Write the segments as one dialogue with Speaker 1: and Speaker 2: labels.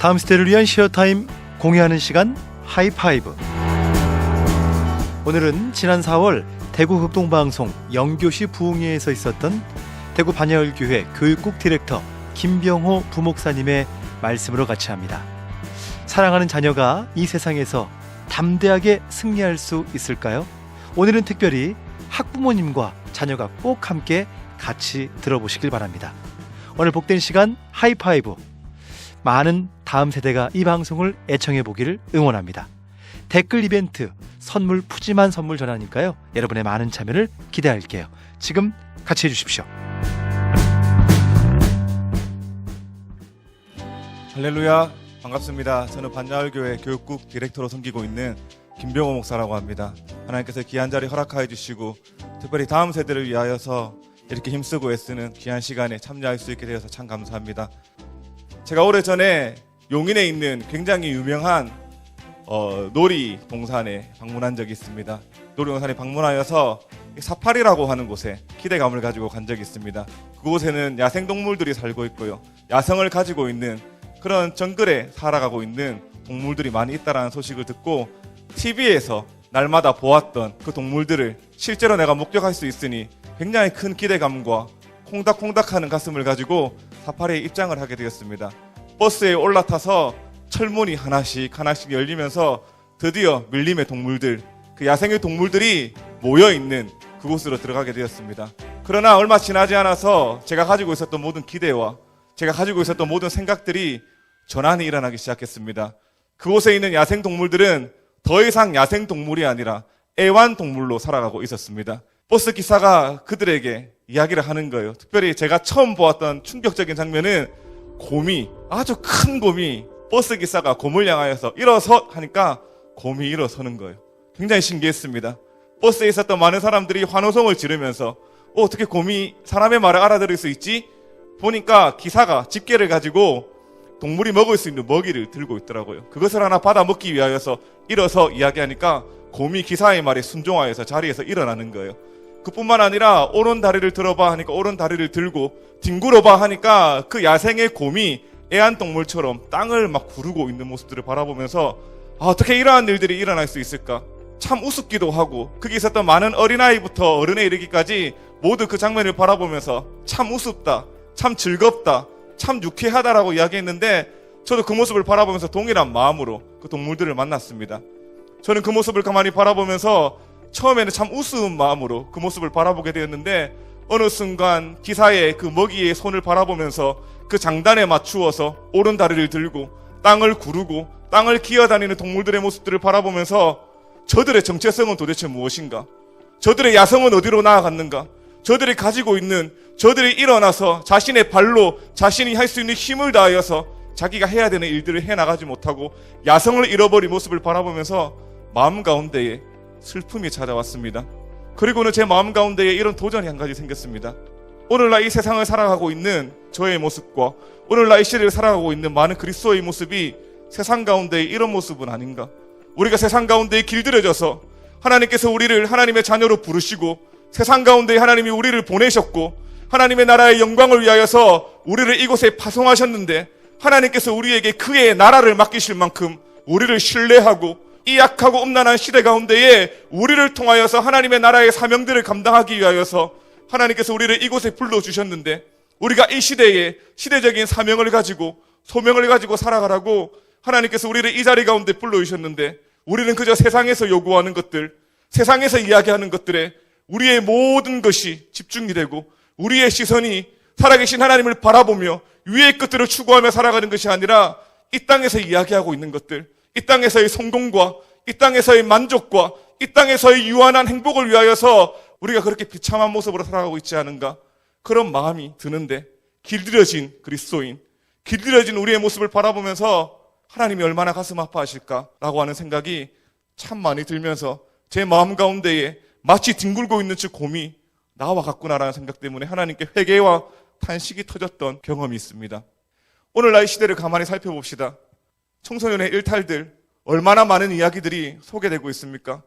Speaker 1: 다음 시대를 위한 쉐어타임 공유하는 시간 하이파이브. 오늘은 지난 4월 대구 흑동방송 영교시 부흥회에서 있었던 대구 반야을교회 교육국 디렉터 김병호 부목사님의 말씀으로 같이 합니다. 사랑하는 자녀가 이 세상에서 담대하게 승리할 수 있을까요? 오늘은 특별히 학부모님과 자녀가 꼭 함께 같이 들어보시길 바랍니다. 오늘 복된 시간 하이파이브. 많은 다음 세대가 이 방송을 애청해 보기를 응원합니다. 댓글 이벤트, 선물 푸짐한 선물 전하니까요. 여러분의 많은 참여를 기대할게요. 지금 같이 해주십시오.
Speaker 2: 할렐루야, 반갑습니다. 저는 반야을교회 교육국 디렉터로 섬기고 있는 김병호 목사라고 합니다. 하나님께서 귀한 자리 허락하여 주시고 특별히 다음 세대를 위하여서 이렇게 힘쓰고 애쓰는 귀한 시간에 참여할 수 있게 되어서 참 감사합니다. 제가 오래전에 용인에 있는 굉장히 유명한 놀이동산에 방문한 적이 있습니다. 놀이동산에 방문하여서 사파리라고 하는 곳에 기대감을 가지고 간 적이 있습니다. 그곳에는 야생동물들이 살고 있고요, 야성을 가지고 있는 그런 정글에 살아가고 있는 동물들이 많이 있다는 소식을 듣고 TV에서 날마다 보았던 그 동물들을 실제로 내가 목격할 수 있으니 굉장히 큰 기대감과 콩닥콩닥하는 가슴을 가지고 사파리에 입장을 하게 되었습니다. 버스에 올라타서 철문이 하나씩 열리면서 드디어 밀림의 동물들, 그 야생의 동물들이 모여있는 그곳으로 들어가게 되었습니다. 그러나 얼마 지나지 않아서 제가 가지고 있었던 모든 기대와 제가 가지고 있었던 모든 생각들이 전환이 일어나기 시작했습니다. 그곳에 있는 야생 동물들은 더 이상 야생 동물이 아니라 애완동물로 살아가고 있었습니다. 버스 기사가 그들에게 이야기를 하는 거예요. 특별히 제가 처음 보았던 충격적인 장면은 곰이, 아주 큰 곰이 버스 기사가 곰을 향하여서 일어서 하니까 곰이 일어서는 거예요. 굉장히 신기했습니다. 버스에 있었던 많은 사람들이 환호성을 지르면서 어떻게 곰이 사람의 말을 알아들을 수 있지? 보니까 기사가 집게를 가지고 동물이 먹을 수 있는 먹이를 들고 있더라고요. 그것을 하나 받아 먹기 위하여서 일어서 이야기하니까 곰이 기사의 말에 순종하여서 자리에서 일어나는 거예요. 그뿐만 아니라 오른 다리를 들어봐 하니까 오른 다리를 들고, 뒹굴어봐 하니까 그 야생의 곰이 애완동물처럼 땅을 막 구르고 있는 모습들을 바라보면서 어떻게 이러한 일들이 일어날 수 있을까? 참 우습기도 하고, 거기 있었던 많은 어린아이부터 어른에 이르기까지 모두 그 장면을 바라보면서 참 우습다, 참 즐겁다, 참 유쾌하다라고 이야기했는데, 저도 그 모습을 바라보면서 동일한 마음으로 그 동물들을 만났습니다. 저는 그 모습을 가만히 바라보면서 처음에는 참 우스운 마음으로 그 모습을 바라보게 되었는데, 어느 순간 기사의 그 먹이의 손을 바라보면서 그 장단에 맞추어서 오른 다리를 들고 땅을 구르고 땅을 기어다니는 동물들의 모습들을 바라보면서 저들의 정체성은 도대체 무엇인가? 저들의 야성은 어디로 나아갔는가? 저들이 가지고 있는, 저들이 일어나서 자신의 발로 자신이 할 수 있는 힘을 다하여서 자기가 해야 되는 일들을 해나가지 못하고 야성을 잃어버린 모습을 바라보면서 마음 가운데에 슬픔이 찾아왔습니다. 그리고는 제 마음 가운데에 이런 도전이 한 가지 생겼습니다. 오늘날 이 세상을 살아가고 있는 저의 모습과 오늘날 이 시대를 살아가고 있는 많은 그리스도의 모습이 세상 가운데의 이런 모습은 아닌가? 우리가 세상 가운데에 길들여져서 하나님께서 우리를 하나님의 자녀로 부르시고 세상 가운데에 하나님이 우리를 보내셨고 하나님의 나라의 영광을 위하여서 우리를 이곳에 파송하셨는데, 하나님께서 우리에게 그의 나라를 맡기실 만큼 우리를 신뢰하고 이 약하고 음란한 시대 가운데에 우리를 통하여서 하나님의 나라의 사명들을 감당하기 위하여서 하나님께서 우리를 이곳에 불러주셨는데, 우리가 이 시대에 시대적인 사명을 가지고 소명을 가지고 살아가라고 하나님께서 우리를 이 자리 가운데 불러주셨는데, 우리는 그저 세상에서 요구하는 것들, 세상에서 이야기하는 것들에 우리의 모든 것이 집중이 되고 우리의 시선이 살아계신 하나님을 바라보며 위의 것들을 추구하며 살아가는 것이 아니라 이 땅에서 이야기하고 있는 것들, 이 땅에서의 성공과 이 땅에서의 만족과 이 땅에서의 유한한 행복을 위하여서 우리가 그렇게 비참한 모습으로 살아가고 있지 않은가? 그런 마음이 드는데, 길들여진 그리스도인, 길들여진 우리의 모습을 바라보면서 하나님이 얼마나 가슴 아파하실까라고 하는 생각이 참 많이 들면서 제 마음 가운데에 마치 뒹굴고 있는 저 곰이 나와 같구나라는 생각 때문에 하나님께 회개와 탄식이 터졌던 경험이 있습니다. 오늘날 이 시대를 가만히 살펴봅시다. 청소년의 일탈들, 얼마나 많은 이야기들이 소개되고 있습니까?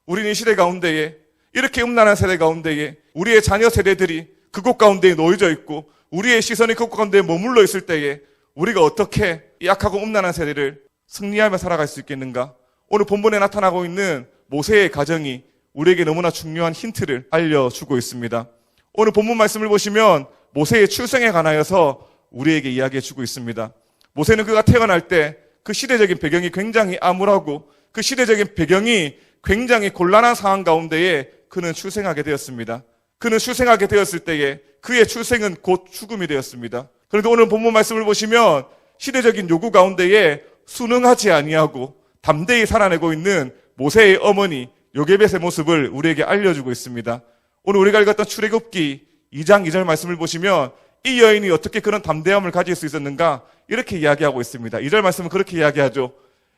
Speaker 2: 우리는 이 시대 가운데에, 이렇게 음란한 세대 가운데에 우리의 자녀 세대들이 그곳 가운데에 놓여져 있고 우리의 시선이 그곳 가운데에 머물러 있을 때에 우리가 어떻게 이 약하고 음란한 세대를 승리하며 살아갈 수 있겠는가? 오늘 본문에 나타나고 있는 모세의 가정이 우리에게 너무나 중요한 힌트를 알려주고 있습니다. 오늘 본문 말씀을 보시면 모세의 출생에 관하여서 우리에게 이야기해주고 있습니다. 모세는 그가 태어날 때 그 시대적인 배경이 굉장히 암울하고 그 시대적인 배경이 굉장히 곤란한 상황 가운데에 그는 출생하게 되었습니다. 그는 출생하게 되었을 때에 그의 출생은 곧 죽음이 되었습니다. 그런데 오늘 본문 말씀을 보시면 시대적인 요구 가운데에 순응하지 아니하고 담대히 살아내고 있는 모세의 어머니 요게벳의 모습을 우리에게 알려주고 있습니다. 오늘 우리가 읽었던 출애굽기 2장 2절 말씀을 보시면 이 여인이 어떻게 그런 담대함을 가질 수 있었는가 이렇게 이야기하고 있습니다. 2절 말씀은 그렇게 이야기하죠.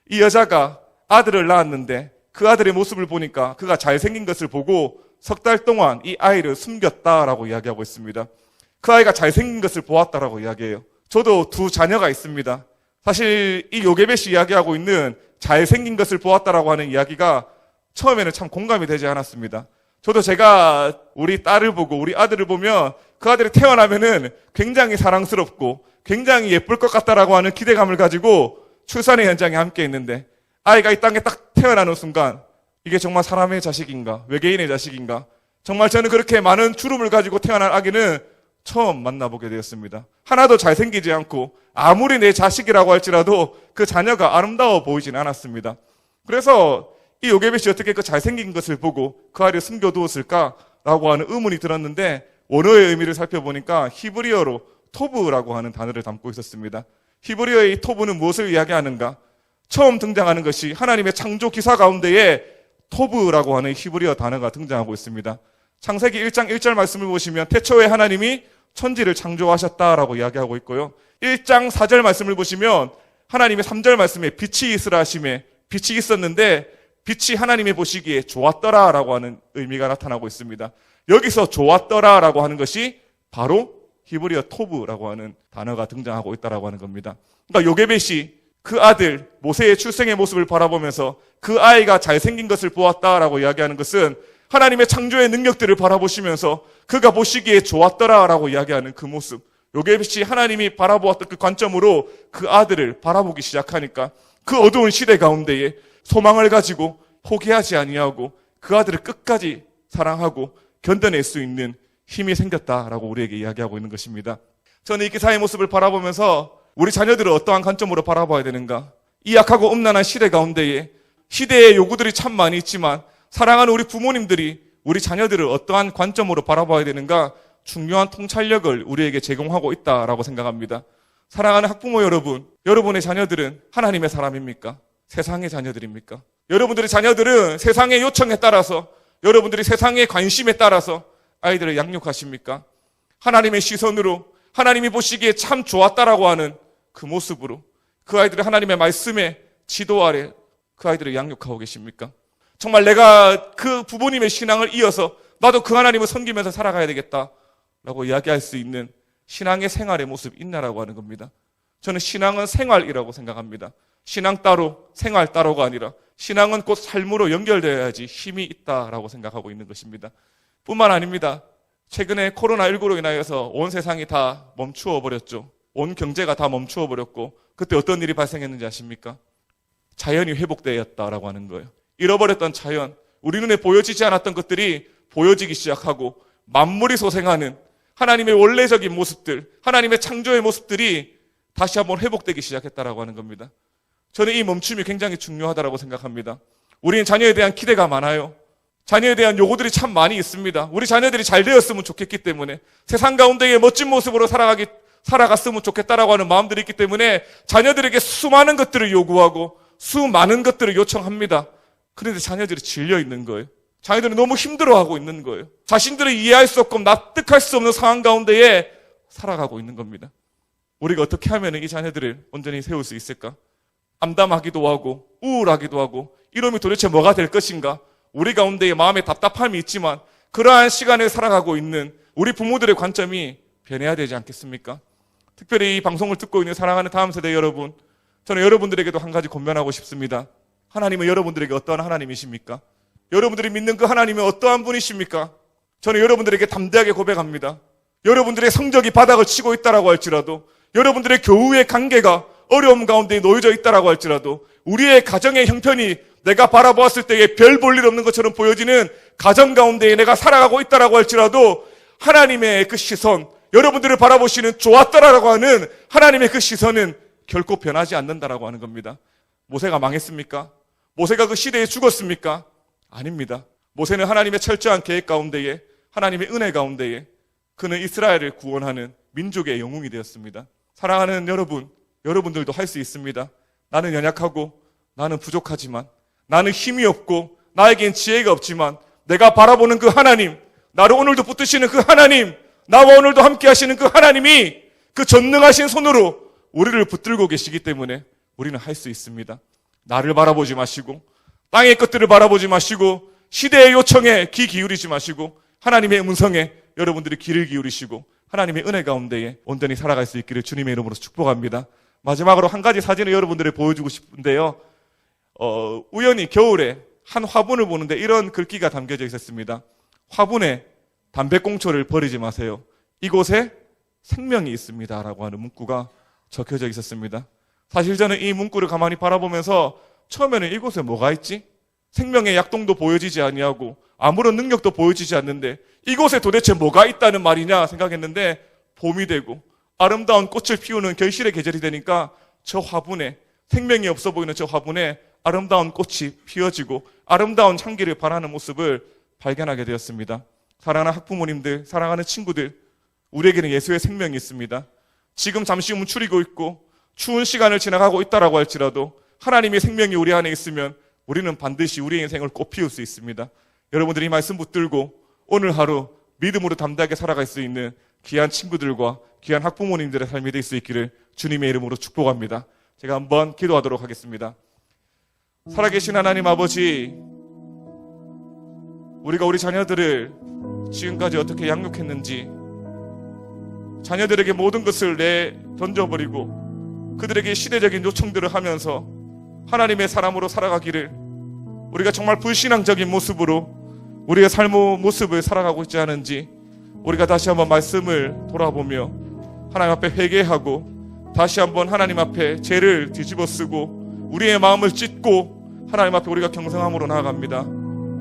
Speaker 2: 이 여자가 아들을 낳았는데 그 아들의 모습을 보니까 그가 잘생긴 것을 보고 석 달 동안 이 아이를 숨겼다라고 이야기하고 있습니다. 그 아이가 잘생긴 것을 보았다라고 이야기해요. 저도 두 자녀가 있습니다. 사실 이 요게벳이 이야기하고 있는 잘생긴 것을 보았다라고 하는 이야기가 처음에는 참 공감이 되지 않았습니다. 저도 제가 우리 딸을 보고 우리 아들을 보면 그 아들이 태어나면은 굉장히 사랑스럽고 굉장히 예쁠 것 같다라고 하는 기대감을 가지고 출산의 현장에 함께 있는데 아이가 이 땅에 딱 태어나는 순간 이게 정말 사람의 자식인가 외계인의 자식인가 정말 저는 그렇게 많은 주름을 가지고 태어난 아기는 처음 만나보게 되었습니다. 하나도 잘생기지 않고 아무리 내 자식이라고 할지라도 그 자녀가 아름다워 보이진 않았습니다. 그래서 이 요게벳이 어떻게 그 잘생긴 것을 보고 그 아이를 숨겨두었을까라고 하는 의문이 들었는데 원어의 의미를 살펴보니까 히브리어로 토브라고 하는 단어를 담고 있었습니다. 히브리어의 이 토브는 무엇을 이야기하는가? 처음 등장하는 것이 하나님의 창조 기사 가운데에 토브라고 하는 히브리어 단어가 등장하고 있습니다. 창세기 1장 1절 말씀을 보시면 태초에 하나님이 천지를 창조하셨다라고 이야기하고 있고요. 1장 4절 말씀을 보시면 하나님의 3절 말씀에 빛이 있으라 하심에 빛이 있었는데 빛이 하나님이 보시기에 좋았더라라고 하는 의미가 나타나고 있습니다. 여기서 좋았더라라고 하는 것이 바로 히브리어 토브라고 하는 단어가 등장하고 있다라고 하는 겁니다. 그러니까 요게벳이 그 아들 모세의 출생의 모습을 바라보면서 그 아이가 잘생긴 것을 보았다라고 이야기하는 것은 하나님의 창조의 능력들을 바라보시면서 그가 보시기에 좋았더라라고 이야기하는 그 모습, 요게벳이 하나님이 바라보았던 그 관점으로 그 아들을 바라보기 시작하니까 그 어두운 시대 가운데에 소망을 가지고 포기하지 아니하고 그 아들을 끝까지 사랑하고 견뎌낼 수 있는 힘이 생겼다라고 우리에게 이야기하고 있는 것입니다. 저는 이 기사의 모습을 바라보면서 우리 자녀들을 어떠한 관점으로 바라봐야 되는가? 이 약하고 음란한 시대 가운데에 시대의 요구들이 참 많이 있지만 사랑하는 우리 부모님들이 우리 자녀들을 어떠한 관점으로 바라봐야 되는가? 중요한 통찰력을 우리에게 제공하고 있다라고 생각합니다. 사랑하는 학부모 여러분, 여러분의 자녀들은 하나님의 사람입니까? 세상의 자녀들입니까? 여러분들의 자녀들은 세상의 요청에 따라서 여러분들이 세상의 관심에 따라서 아이들을 양육하십니까? 하나님의 시선으로 하나님이 보시기에 참 좋았다라고 하는 그 모습으로 그 아이들을 하나님의 말씀의 지도 아래 그 아이들을 양육하고 계십니까? 정말 내가 그 부모님의 신앙을 이어서 나도 그 하나님을 섬기면서 살아가야 되겠다라고 이야기할 수 있는 신앙의 생활의 모습 있나라고 하는 겁니다. 저는 신앙은 생활이라고 생각합니다. 신앙 따로 생활 따로가 아니라 신앙은 곧 삶으로 연결되어야지 힘이 있다라고 생각하고 있는 것입니다. 뿐만 아닙니다. 최근에 코로나19로 인하여서 온 세상이 다 멈추어 버렸죠. 온 경제가 다 멈추어 버렸고 그때 어떤 일이 발생했는지 아십니까? 자연이 회복되었다라고 하는 거예요. 잃어버렸던 자연, 우리 눈에 보여지지 않았던 것들이 보여지기 시작하고 만물이 소생하는 하나님의 원래적인 모습들, 하나님의 창조의 모습들이 다시 한번 회복되기 시작했다라고 하는 겁니다. 저는 이 멈춤이 굉장히 중요하다고 생각합니다. 우리는 자녀에 대한 기대가 많아요. 자녀에 대한 요구들이 참 많이 있습니다. 우리 자녀들이 잘 되었으면 좋겠기 때문에 세상 가운데에 멋진 모습으로 살아갔으면 좋겠다라고 하는 마음들이 있기 때문에 자녀들에게 수많은 것들을 요구하고 수많은 것들을 요청합니다. 그런데 자녀들이 질려 있는 거예요. 자녀들이 너무 힘들어하고 있는 거예요. 자신들을 이해할 수 없고 납득할 수 없는 상황 가운데에 살아가고 있는 겁니다. 우리가 어떻게 하면 이 자녀들을 온전히 세울 수 있을까? 암담하기도 하고 우울하기도 하고 이놈이 도대체 뭐가 될 것인가? 우리 가운데에 마음에 답답함이 있지만 그러한 시간을 살아가고 있는 우리 부모들의 관점이 변해야 되지 않겠습니까? 특별히 이 방송을 듣고 있는 사랑하는 다음 세대 여러분, 저는 여러분들에게도 한 가지 권면하고 싶습니다. 하나님은 여러분들에게 어떠한 하나님이십니까? 여러분들이 믿는 그 하나님은 어떠한 분이십니까? 저는 여러분들에게 담대하게 고백합니다. 여러분들의 성적이 바닥을 치고 있다라고 할지라도 여러분들의 교우의 관계가 어려움 가운데 놓여져 있다라고 할지라도 우리의 가정의 형편이 내가 바라보았을 때에 별 볼 일 없는 것처럼 보여지는 가정 가운데 내가 살아가고 있다라고 할지라도 하나님의 그 시선, 여러분들을 바라보시는 좋았다라고 하는 하나님의 그 시선은 결코 변하지 않는다라고 하는 겁니다. 모세가 망했습니까? 모세가 그 시대에 죽었습니까? 아닙니다. 모세는 하나님의 철저한 계획 가운데에, 하나님의 은혜 가운데에 그는 이스라엘을 구원하는 민족의 영웅이 되었습니다. 사랑하는 여러분, 여러분들도 할 수 있습니다. 나는 연약하고 나는 부족하지만, 나는 힘이 없고 나에겐 지혜가 없지만 내가 바라보는 그 하나님, 나를 오늘도 붙드시는 그 하나님, 나와 오늘도 함께 하시는 그 하나님이 그 전능하신 손으로 우리를 붙들고 계시기 때문에 우리는 할 수 있습니다. 나를 바라보지 마시고 땅의 것들을 바라보지 마시고 시대의 요청에 귀 기울이지 마시고 하나님의 음성에 여러분들이 귀를 기울이시고 하나님의 은혜 가운데에 온전히 살아갈 수 있기를 주님의 이름으로 축복합니다. 마지막으로 한 가지 사진을 여러분들에게 보여주고 싶은데요. 우연히 겨울에 한 화분을 보는데 이런 글귀가 담겨져 있었습니다. 화분에 담배꽁초를 버리지 마세요. 이곳에 생명이 있습니다. 라고 하는 문구가 적혀져 있었습니다. 사실 저는 이 문구를 가만히 바라보면서 처음에는 이곳에 뭐가 있지? 생명의 약동도 보여지지 아니하고 아무런 능력도 보여지지 않는데 이곳에 도대체 뭐가 있다는 말이냐 생각했는데 봄이 되고 아름다운 꽃을 피우는 결실의 계절이 되니까 저 화분에, 생명이 없어 보이는 저 화분에 아름다운 꽃이 피어지고 아름다운 향기를 발하는 모습을 발견하게 되었습니다. 사랑하는 학부모님들, 사랑하는 친구들, 우리에게는 예수의 생명이 있습니다. 지금 잠시 움츠리고 있고 추운 시간을 지나가고 있다라고 할지라도 하나님의 생명이 우리 안에 있으면 우리는 반드시 우리의 인생을 꽃피울 수 있습니다. 여러분들이 이 말씀 붙들고 오늘 하루 믿음으로 담대하게 살아갈 수 있는 귀한 친구들과 귀한 학부모님들의 삶이 될 수 있기를 주님의 이름으로 축복합니다. 제가 한번 기도하도록 하겠습니다. 살아계신 하나님 아버지, 우리가 우리 자녀들을 지금까지 어떻게 양육했는지, 자녀들에게 모든 것을 던져버리고 그들에게 시대적인 요청들을 하면서 하나님의 사람으로 살아가기를, 우리가 정말 불신앙적인 모습으로 우리의 삶의 모습을 살아가고 있지 않은지 우리가 다시 한번 말씀을 돌아보며 하나님 앞에 회개하고 다시 한번 하나님 앞에 죄를 뒤집어쓰고 우리의 마음을 찢고 하나님 앞에 우리가 경성함으로 나아갑니다.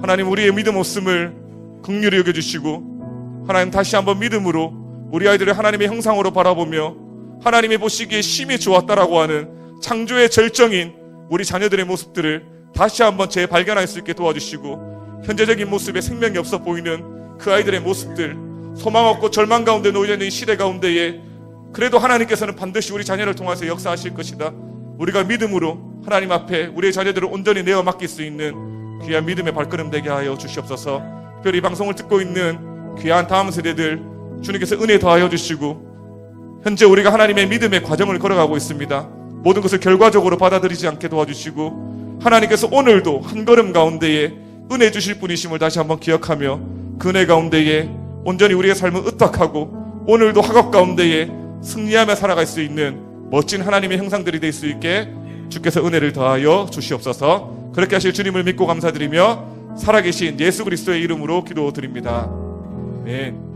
Speaker 2: 하나님, 우리의 믿음 없음을 긍휼히 여겨주시고 하나님 다시 한번 믿음으로 우리 아이들을 하나님의 형상으로 바라보며 하나님이 보시기에 심히 좋았다라고 하는 창조의 절정인 우리 자녀들의 모습들을 다시 한번 재발견할 수 있게 도와주시고 현재적인 모습에 생명이 없어 보이는 그 아이들의 모습들, 소망 없고 절망 가운데 놓여 있는 이 시대 가운데에 그래도 하나님께서는 반드시 우리 자녀를 통해서 역사하실 것이다. 우리가 믿음으로 하나님 앞에 우리의 자녀들을 온전히 내어 맡길 수 있는 귀한 믿음의 발걸음 되게 하여 주시옵소서. 특별히 이 방송을 듣고 있는 귀한 다음 세대들 주님께서 은혜 더하여 주시고 현재 우리가 하나님의 믿음의 과정을 걸어가고 있습니다. 모든 것을 결과적으로 받아들이지 않게 도와주시고 하나님께서 오늘도 한 걸음 가운데에 은혜 주실 분이심을 다시 한번 기억하며 그 은혜 가운데에 온전히 우리의 삶을 의탁하고 오늘도 학업 가운데에 승리하며 살아갈 수 있는 멋진 하나님의 형상들이 될 수 있게 주께서 은혜를 더하여 주시옵소서. 그렇게 하실 주님을 믿고 감사드리며 살아계신 예수 그리스도의 이름으로 기도드립니다. 아멘.